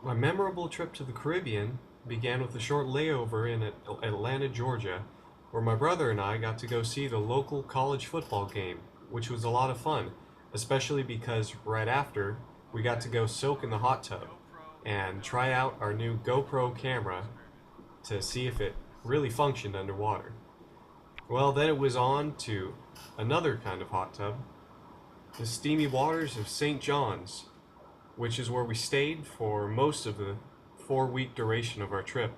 My memorable trip to the Caribbean began with a short layover in Atlanta, Georgia, where my brother and I got to go see the local college football game, which was a lot of fun, especially because right after we got to go soak in the hot tub and try out our new GoPro camera to see if it really functioned underwater. Well, then it was on to another kind of hot tub, the steamy waters of St. John's, which is where we stayed for most of the 4 week duration of our trip.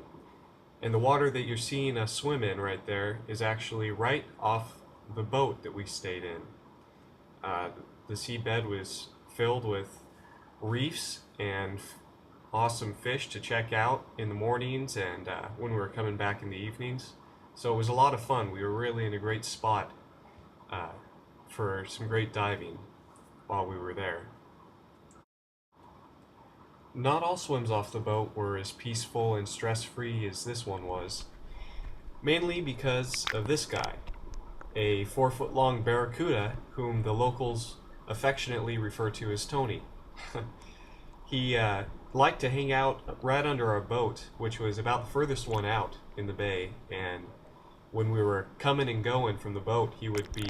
And the water that you're seeing us swim in right there is actually right off the boat that we stayed in. Uh, the seabed was filled with reefs and awesome fish to check out in the mornings and when we were coming back in the evenings. So it was a lot of fun. We were really in a great spot uh, for some great diving while we were there. Not all swims off the boat were as peaceful and stress-free as this one was, mainly because of this guy, a 4 foot long barracuda whom the locals affectionately refer to as Tony. He liked to hang out right under our boat, which was about the furthest one out in the bay, and when we were coming and going from the boat, he would be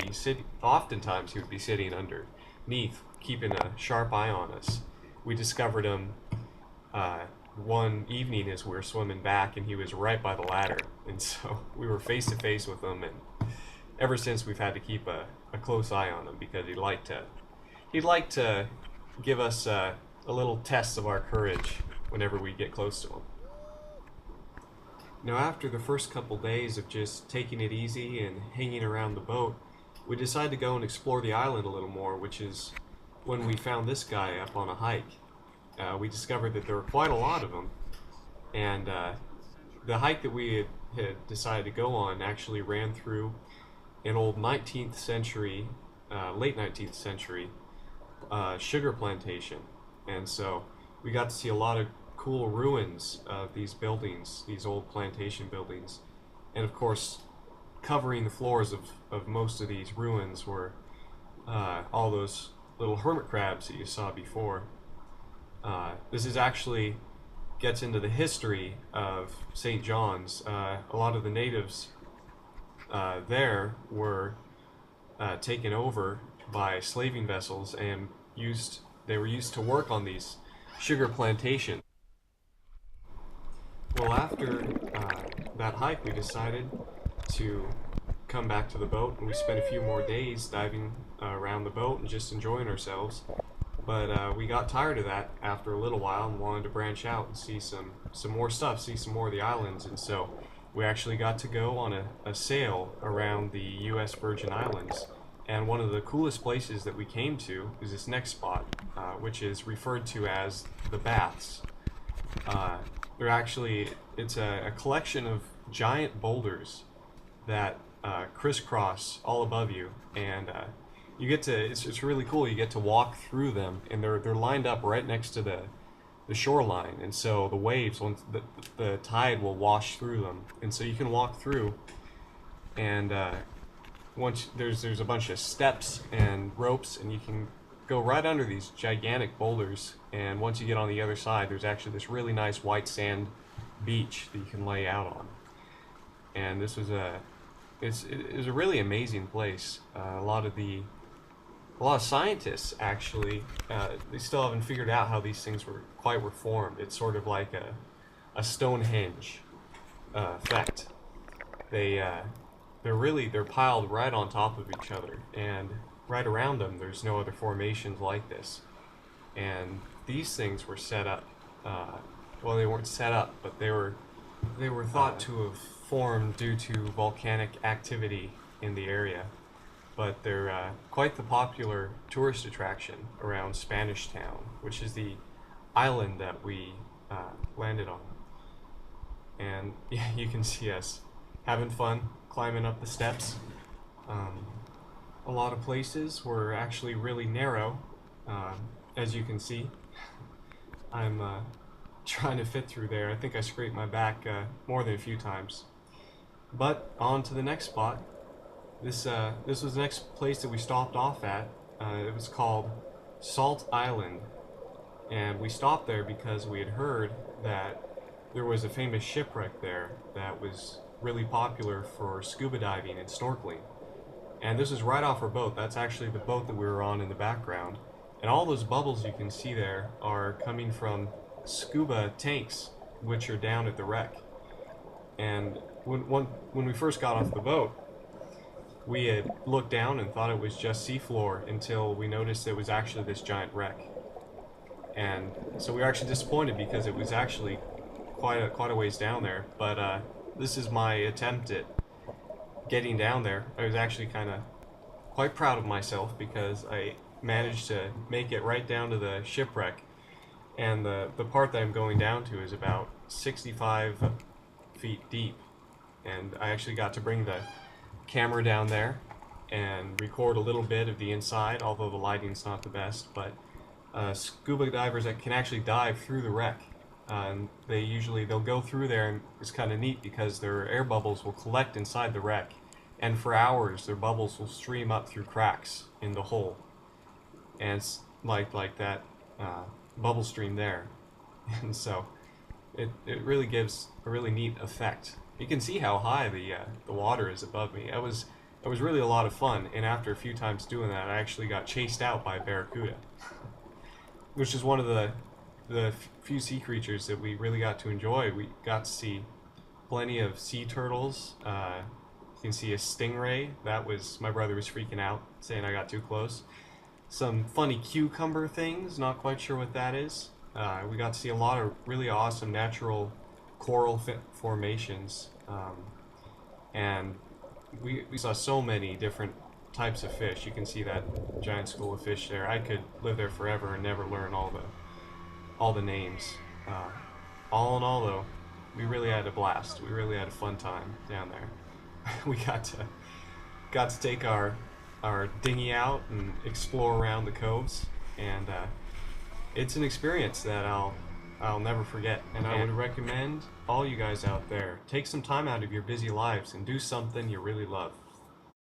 oftentimes he would be sitting underneath, keeping a sharp eye on us. We discovered him uh, one evening as we were swimming back, and he was right by the ladder, and so we were face to face with him. And ever since, we've had to keep a close eye on him because he'd like to give us a little test of our courage whenever we get close to him. Now, after the first couple days of just taking it easy and hanging around the boat, we decided to go and explore the island a little more, which is when we found this guy up on a hike. We discovered that there were quite a lot of them, and the hike that we had decided to go on actually ran through an old 19th century, late 19th century sugar plantation. And so we got to see a lot of cool ruins of these buildings, these old plantation buildings. And of course, covering the floors of most of these ruins were all those little hermit crabs that you saw before. This is actually gets into the history of St. John's. A lot of the natives there were taken over by slaving vessels and they were used to work on these sugar plantations. Well, after that hike, we decided to come back to the boat, and we spent a few more days diving around the boat and just enjoying ourselves. But we got tired of that after a little while and wanted to branch out and see some more stuff, see some more of the islands. And so we actually got to go on a sail around the U.S. Virgin Islands. And one of the coolest places that we came to is this next spot, which is referred to as the Baths. It's a collection of giant boulders that crisscross all above you, and it's really cool. You get to walk through them, and they're lined up right next to the shoreline, and so the waves, once the tide will wash through them, and so you can walk through, and once there's a bunch of steps and ropes, and you can go right under these gigantic boulders, and once you get on the other side, there's actually this really nice white sand beach that you can lay out on. And it was a really amazing place. A lot of scientists actually they still haven't figured out how these things were formed. It's sort of like a Stonehenge effect. They're piled right on top of each other, and right around them there's no other formations like this. And these things were set up, well, they weren't set up, but they were thought to have formed due to volcanic activity in the area. But they're quite the popular tourist attraction around Spanish Town, which is the island that we landed on. And yeah, you can see us having fun climbing up the steps. A lot of places were actually really narrow, as you can see. I'm trying to fit through there. I think I scraped my back more than a few times. But on to the next spot. This was the next place that we stopped off at. It was called Salt Island, And we stopped there because we had heard that there was a famous shipwreck there that was really popular for scuba diving and snorkeling. And this is right off our boat. That's actually the boat that we were on in the background. And all those bubbles you can see there are coming from scuba tanks, which are down at the wreck. And when we first got off the boat, we had looked down and thought it was just seafloor until we noticed it was actually this giant wreck. And so we were actually disappointed because it was actually quite a ways down there. But this is my attempt at getting down there. I was actually kind of quite proud of myself because I managed to make it right down to the shipwreck. And the part that I'm going down to is about 65 feet deep. And I actually got to bring the camera down there and record a little bit of the inside, although the lighting's not the best. But scuba divers that can actually dive through the wreck. And they'll go through there, and it's kind of neat because their air bubbles will collect inside the wreck, and for hours their bubbles will stream up through cracks in the hull, and it's like that bubble stream there, and so it really gives a really neat effect. You can see how high the water is above me. It was really a lot of fun, and after a few times doing that, I actually got chased out by a barracuda, which is one of the few sea creatures that we really got to enjoy. We got to see plenty of sea turtles. You can see a stingray. My brother was freaking out, saying I got too close. Some funny cucumber things, not quite sure what that is. We got to see a lot of really awesome natural coral formations. And we saw so many different types of fish. You can see that giant school of fish there. I could live there forever and never learn all the names. All in all, though, we really had a blast. We really had a fun time down there. We got to take our dinghy out and explore around the coves, and it's an experience that I'll never forget. And I would recommend all you guys out there, take some time out of your busy lives and do something you really love.